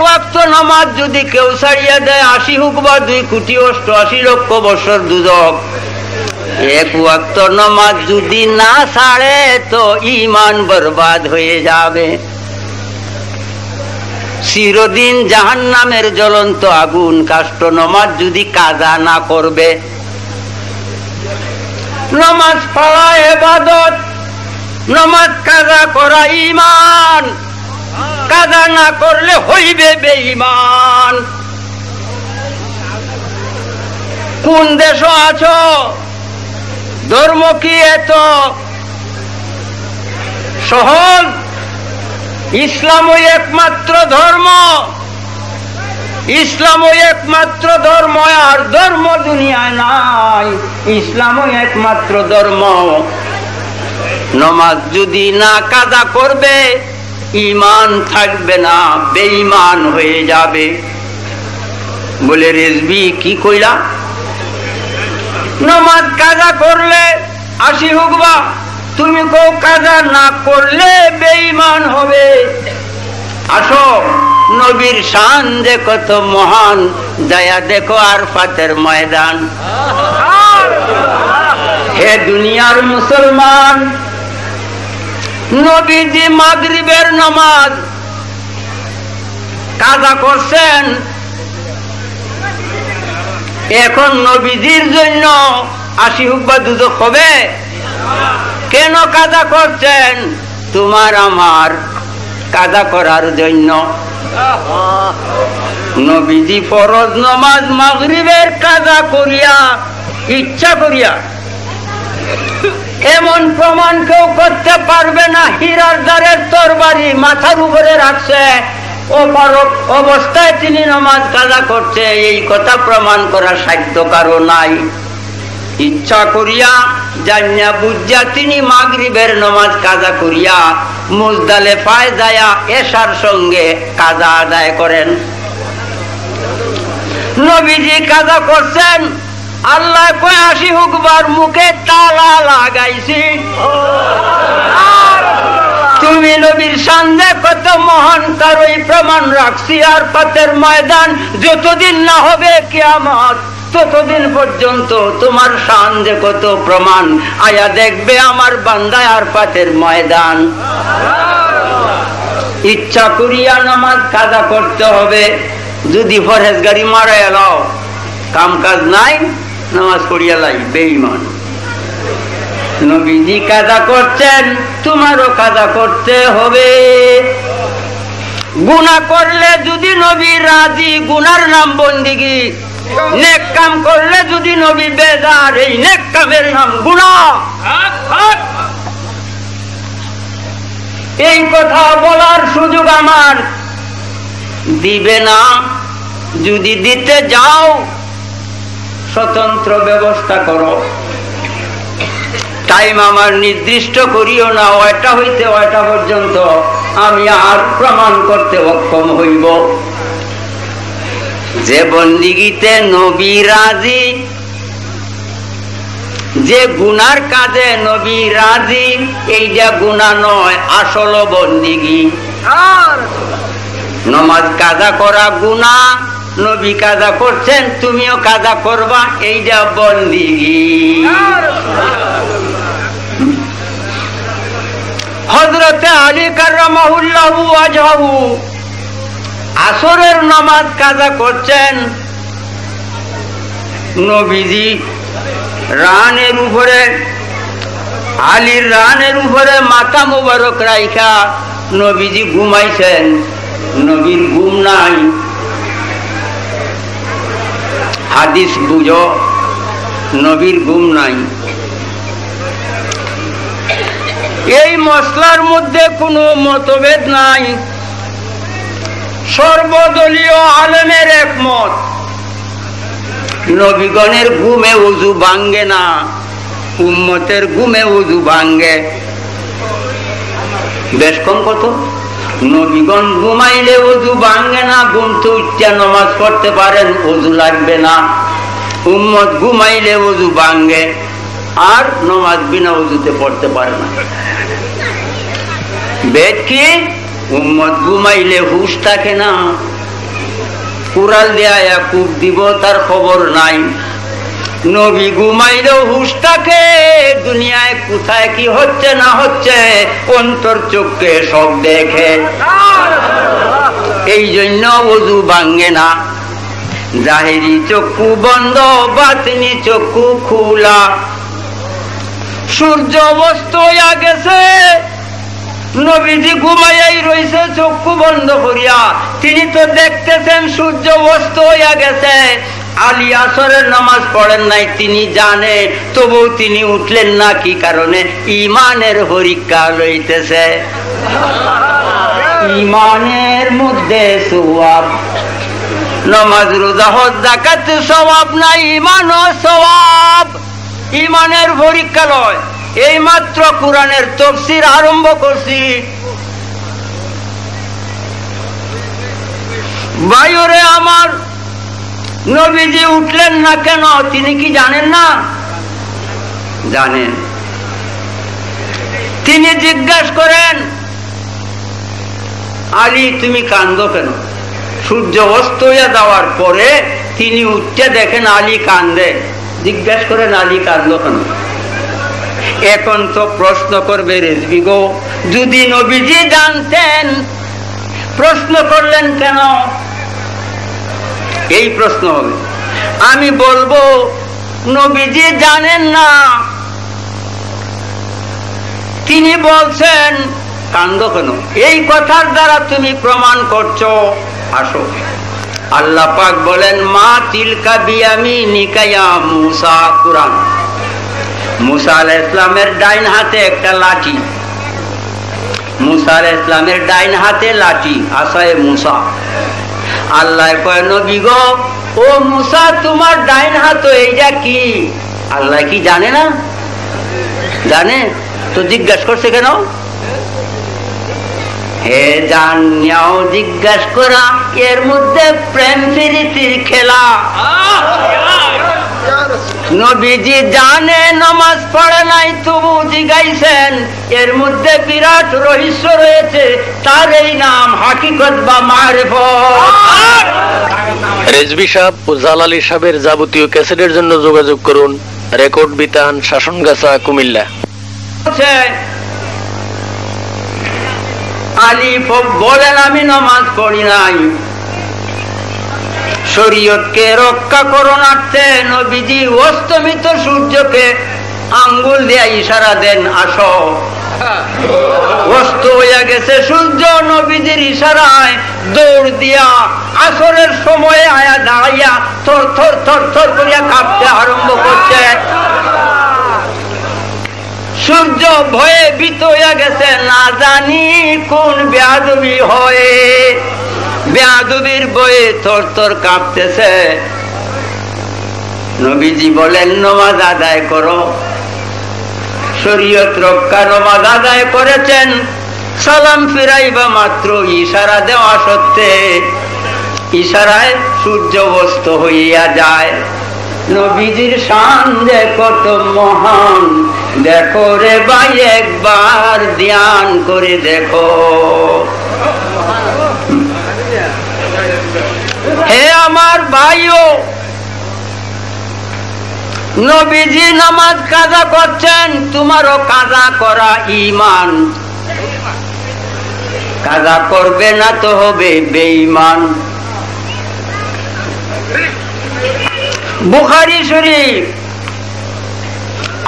ওয়াক্ত নামাজ যদি কেউ ছাড়িয়া দেয় 80 হোক বা 2,88,00,000 বছর দুজক। এক ওয়াক্ত নামাজ যদি না ছাড়ে তো ঈমান বরবাদ হয়ে যাবে, চিরদিন জাহান্নামের জ্বলন্ত আগুন কাষ্ট। নামাজ যদি কাজা না করবে, নামাজ পড়া ইবাদত, নামাজ কাজা করা ঈমান, কাজা না করলে হইবে বেঈমান। কোন দেশ আছো, ধর্ম কি এত সহজ? ইসলামই একমাত্র ধর্ম, ইসলামই একমাত্র ধর্ম, আর ধর্ম দুনিয়ায় নাই, ইসলামই একমাত্র ধর্ম। নামাজ যদি না কাজা করবে ঈমান থাকবে না, বেঈমান হয়ে যাবে। বলে রেজবি কি কইলা? নামাজ কাজা করলে 80 হোক বা, তুমি কেউ কাজা না করলে বেঈমান হবে। আসো, নবীর শান যে কত মহান, দয়া দেখো আরফাতের ময়দান। হে দুনিয়ার মুসলমান, নবীজি মাগরিবের নামাজ কাজা করছেন। এখন নবীজির জন্য 80 হোক বা দুজক হবে? কেন কাজা করছেন? তোমার আমার কাজা করার জন্য। নবীজি ফরজ নামাজ মাগরিবের কাজা করিয়া, ইচ্ছা করিয়া, এমন প্রমাণ কেউ করতে পারবে না। হীরার দ্বারের তরবারি মাথার উপরে রাখছে, অবস্থায় তিনি নামাজ কাজা করছে, এই কথা প্রমাণ করার সাধ্য কারো নাই। ইচ্ছা করিয়া জানিয়া বুঝিয়া তিনি মাগরিবের নামাজ কাজা করিয়া মুজদালেফায় যায়া এশার সঙ্গে কাজা আদায় করেন। নবীজি কাজা করছেন, আল্লাহ কয় 80 হোক বার মুখে তালা লাগাইছি। তুমি নবীর সামনে কত মহান, তার ওই প্রমাণ রাখছি। আর পাতের ময়দান যতদিন না হবে কিয়ামত, ততদিন পর্যন্ত তোমার শান যে কত প্রমাণ আয়া দেখবে আমার বান্দায় আর পাতের ময়দান। ইচ্ছা করিয়া নামাজ কাজা করতে হবে। যদি ফরহেজগারি মারা এলাও, কাম কাজ নাই, নামাজ পড়িয়া লাই, বেঈমান। নবীজি কাজা করছেন, তোমারও কাজা করতে হবে। গুনাহ করলে যদি নবী রাজি, গুনার নাম বন্দিগি। নেক কাম করলে যদি নবী বেজার, এই নেক কামের নাম গুনাহ। এই কথা বলার সুযোগ আমার দিবে না। যদি দিতে যাও, স্বতন্ত্র ব্যবস্থা করো। টাইম আমার নির্দিষ্ট করিও না, ওইটা হইতে ওইটা পর্যন্ত আমি আর প্রমাণ করতে অক্ষম হইব যে বন্দিগিতে নবী রাজি, যে গুনার কাজে নবী রাজি, এইটা গুনাহ নয়, আসল বন্দিগি। নামাজ কাজা করা গুনাহ, নবী কাজা করছেন, তুমিও কাজা করবা, এইটা বন্দিগি। হযরতে আলী কাররামাহুল্লাহু ওয়াজহাহু আসরের নামাজ কাজা করছেন। নবীজি রানের উপরে, আলীর রানের উপরে মাথা মুবারক রাইখা নবীজি ঘুমাইছেন। নবীর ঘুম নাই। হাদিস বুঝো, নবীর ঘুম নাই। এই মসলার মধ্যে কোনো মতভেদ নাই, সর্বদলীয় আলেমের একমত। নবীগণের ঘুমে ওযু ভাঙ্গে না, উম্মতের ঘুমে ওযু ভাঙ্গে। বেশ কম কত? নবীগণ ঘুমাইলে ওযু ভাঙ্গে না, ঘুমতে উঠে নামাজ পড়তে পারেন, ওযু লাগবে না। উম্মত ঘুমাইলে ওযু ভাঙ্গে, আর নামাজ বিনা ওযুতে পড়তে পারে না। বেদ কি? উম্মত ঘুমাইলে হুশ থাকে না, কুড়াল দেয়া কূপ দিব তার খবর নাই। নবী ঘুমাইলেও হুঁশ থাকে, দুনিয়ায় কোথায় কি হচ্ছে না হচ্ছে অন্তর চোখে সব দেখে। এই জন্য ওযু ভাঙে না। জাহেরি চক্ষু বন্ধ, বাতিনি চক্ষু খোলা। সূর্য অস্ত হইয়া গেছে, নবীজি ঘুমাইয়াই রয়েছে চক্ষু বন্ধ করিয়া। তিনি তো দেখতেছেন সূর্য অস্ত হইয়া গেছে। আলী আসরের নামাজ পড়েন নাই, তিনি জানে, তবুও তিনি উঠলেন না। কি কারণে? ঈমানের পরীক্ষা লইতেছে। ঈমানের মধ্যে সওয়াব, নামাজ রোজা হজ যাকাত সওয়াব নাই, ঈমানও সওয়াব। ঈমানের পরীক্ষা লয়। এই মাত্র কোরআনের তাফসীর আরম্ভ করছি। ভাইরে আমার, নবীজি উঠলেন না কেন? তিনি কি জানেন না? জানেন। তিনি জিজ্ঞাসা করেন, আলী তুমি কান্দো কেন? সূর্য অস্ত হইয়া যাওয়ার পরে তিনি উঠতে দেখেন আলী কান্দে। জিজ্ঞাসা করেন, আলী কান্দো কেন? এখন তো প্রশ্ন করবে, রেজবি গো, যদি নবীজি জানতেন প্রশ্ন করলেন কেন? এই প্রশ্ন হবে। আমি বলবো, নবীজি জানেন না, তিনি বলছেন কান্দো কেন। এই কথার দ্বারা তুমি প্রমাণ করছো। আসো। আল্লাহ পাক বলেন, মা তিলকা বিয়ামিনিকা ইয়া মূসা। কুরআন। মূসা আলাইহিস সালামের ডাইন হাতে একটা লাঠি। মূসা আলাইহিস সালামের ডাইন হাতে লাঠি, আসায়ে মূসা। আল্লাহ কয়, নবী গো, ও মূসা তোমার ডাইন হাতে এইটা কি? আল্লাহ কি জানে না? জানে তো জিজ্ঞাসা করছে কেন? হে জানিয়াও জিজ্ঞাসা করা, এর মধ্যে প্রেম প্রীতির খেলা। নবীজি জানে নামাজ পড়ে নাই, তবু জিজ্ঞাইছেন। এর মধ্যে বিরাট রহস্য রয়েছে, তার এই নাম হাকিকত বা মারিফত। রেজভী সাহেব ও জালালী সাহেবের যাবতীয় ক্যাসেটের জন্য যোগাযোগ করুন। রেকর্ড বিতান, শাসনগাছা, কুমিল্লা। আলী বলেন, আমি নামাজ পড়ি নাই। শরীয়তকে রক্ষা করণার্থে নবীজি অস্তমিত সূর্যকে আঙ্গুল দিয়া ইশারা দেন, আসো। অস্ত হইয়া গেছে সূর্য, নবীজির ইশারায় দৌড় দিয়া আসরের সময়ে আয়া দাঁড়াইয়া থর থর থর থর করিয়া কাঁপতে আরম্ভ করছে। সূর্য ভয়ে ভীত হইয়া গেছে, না জানি কোন বেয়াদবি হয়। বেয়াদবির ভয়ে থর থর কাঁপতেছে। নবীজি বলেন, নামাজ আদায় করো। শরীয়ত রক্ষা নামাজ আদায় করেছেন। সালাম ফিরাইবা মাত্র ইশারা দেওয়া সত্ত্বে ইশারায় সূর্য অস্ত হইয়া যায়। নবীজির শান যে কত মহান, দেখো রে ভাই একবার ধ্যান করে দেখো। হে আমার ভাইও, নবীজি নামাজ কাজা করছেন, তোমারও কাজা করা ঈমান। কাজা করবে না তো হবে বেঈমান। বুখারী শরীফ,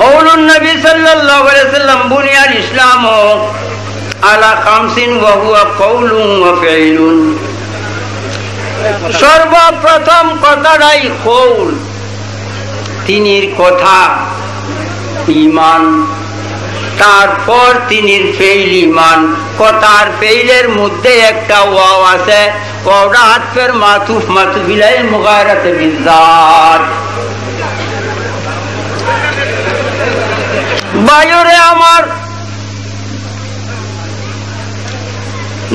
কওলুন নবী সাল্লাল্লাহু আলাইহি ওয়াসাল্লাম, বুনিয়াল ইসলামু আলা খামসিন ওয়া হুয়া কওলুন ওয়া ফি'লুন। সর্বপ্রথম কথাটাই কওল, তিনির কথা ঈমান। তারপর তিনির ফেইল ঈমান। কথার ফেইলের মধ্যে একটা ওয়াও আছে, ওয়াওটা আতফের মাতুফ, মাতুফ ইলাইহি মুগায়রাতে বিযাত। ভাইরে আমার,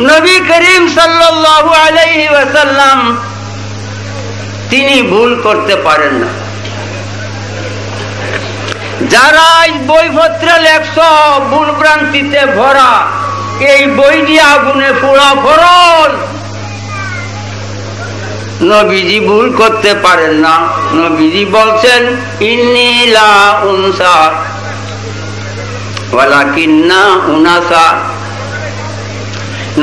নবী করিম সাল্লাল্লাহু আলাইহি ওয়াসাল্লাম তিনি ভুল করতে পারেন না। যারা বইপত্রে লেখছ ভুল ভ্রান্তিতে ভরা, এই বই দিয়ে আগুনে পোড়া ফরজ। নবীজি ভুল করতে পারেন না। নবীজি বলছেন ইন্নী লা উনসা ওয়ালাকিন্না উনাসা।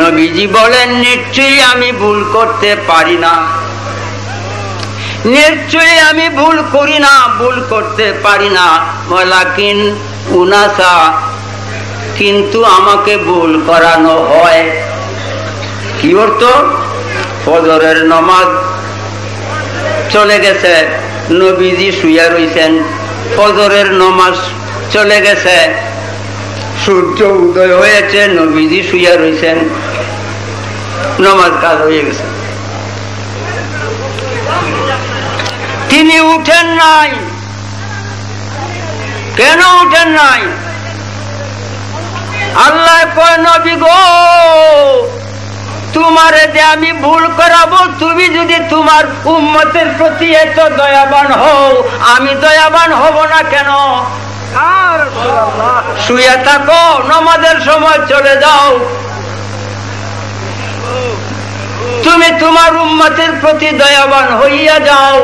নবীজি বলেন নিশ্চয়ই আমি ভুল করতে পারি না, নিশ্চয়ই আমি ভুল করি না, ভুল করতে পারি না। ওয়ালাকিন উনাসা, কিন্তু আমাকে ভুল করানো হয়। কি অর্থ? ফজরের নামাজ চলে গেছে, নবীজি শুয়ে রইছেন, ফজরের নামাজ চলে গেছে, সূর্য উদয় হয়েছে, নবীজি শুয়ে রইছেন, নামাজ কাজ হয়ে গেছে। তিনি উঠেন নাই। কেন উঠেন নাই? আল্লাহ কয় নবী গো, তোমারে যে আমি ভুল করাবো, তুমি যদি তোমার উম্মতের প্রতি এত দয়াবান হও, আমি দয়াবান হব না কেন? শুয়ে থাকো, নামাজের সময় চলে যাও, তুমি তোমার উম্মতের প্রতি দয়াবান হইয়া যাও।